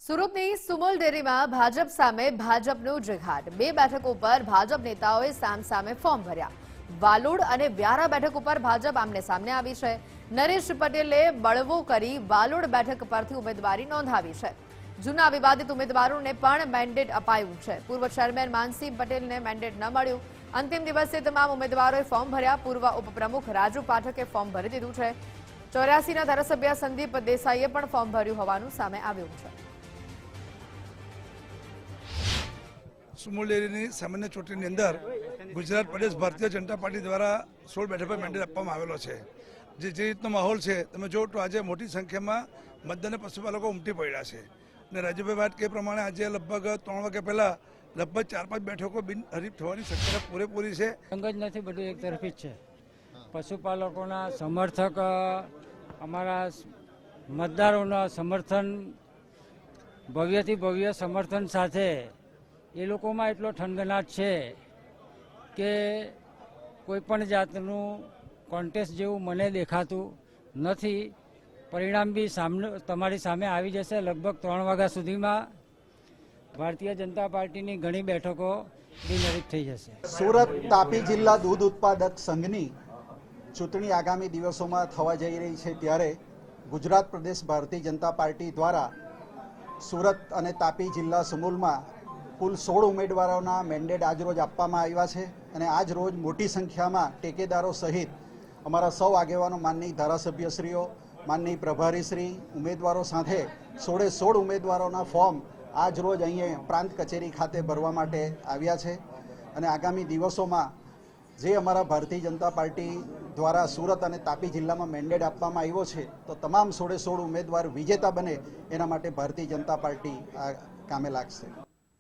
સુરતની સુમલ ડેરીમાં ભાજપ સામે ભાજપનો જિહાદ। બે બેઠકો પર ભાજપ નેતાઓએ સામસામે ફોર્મ ભર્યા। વાલોડ અને વ્યારા બેઠક ઉપર ભાજપ આમને સામને આવી છે। નરેશ પટેલે બળવો કરી વાલોડ બેઠક પરથી ઉમેદવારી નોંધાવી છે। જૂના વિવાદિત ઉમેદવારોને પણ મેન્ડેટ અપાયું છે। પૂર્વ ચેરમેન માનસિંહ પટેલને મેન્ડેટ ન મળ્યું। અંતિમ દિવસે તમામ ઉમેદવારોએ ફોર્મ ભર્યા। પૂર્વ ઉપપ્રમુખ રાજુ પાઠકે ફોર્મ ભરી દીધું છે। 84ના ધારાસભ્ય સંદીપ દેસાઈએ પણ ફોર્મ ભર્યું હોવાનું સામે આવ્યું છે। સુમલ ડેરીની સામાન્ય ચૂંટણીની અંદર ગુજરાત પ્રદેશ ભારતીય જનતા પાર્ટી દ્વારા 16 બેઠક પર મેન્ડેટ આપવામાં આવેલો છે। જે રીતનો માહોલ છે તમે જો તો આજે મોટી સંખ્યામાં મતદાન પશુપાલકો ઉમટી પડ્યા છે અને રાજ્યભાઈ વાત કે પ્રમાણે આજે લગભગ 3 વાગ્યા પહેલા લગભગ 4-5 બેઠકો બિનહરીફ થવાની શક્યતા પૂરેપૂરી છે। અંગ જ નથી, બધું એક તરફી જ છે। પશુપાલકોના સમર્થક અમારા મતદારોના સમર્થન ભવ્યથી ભવ્ય સમર્થન સાથે એ લોકોમાં એટલો ઠનગનાટ છે કે કોઈ પણ જાતનું કોન્ટેસ્ટ જેવું મને દેખાતું નથી। પરિણામ બી તમારી સામે આવી જશે। લગભગ 3 વાગ્યા સુધીમાં ભારતીય જનતા પાર્ટીની ઘણી બેઠકો બિનહરીફ થઈ જશે। સુરત તાપી જિલ્લા દૂધ ઉત્પાદક સંઘની ચૂંટણી આગામી દિવસોમાં થવા જઈ રહી છે, ત્યારે ગુજરાત પ્રદેશ ભારતીય જનતા પાર્ટી દ્વારા સુરત અને તાપી જિલ્લા સમૂહમાં કુલ 16 ઉમેદવારોના મેન્ડેટ આજરોજ આપવામાં આવ્યા છે અને આજ રોજ મોટી સંખ્યામાં ટેકેદારો સહિત અમારા સૌ આગેવાનો, માનનીય ધારાસભ્યશ્રીઓ, માનનીય પ્રભારીશ્રી, ઉમેદવારો સાથે 16 ઉમેદવારોના ફોર્મ આજ રોજ અહીંયા પ્રાંત કચેરી ખાતે ભરવા માટે આવ્યા છે અને આગામી દિવસોમાં જે અમારા ભારતીય જનતા પાર્ટી દ્વારા સુરત અને તાપી જિલ્લામાં મેન્ડેટ આપવામાં આવ્યો છે તો તમામ 16 ઉમેદવાર વિજેતા બને એના માટે ભારતીય જનતા પાર્ટી કામે લાગશે।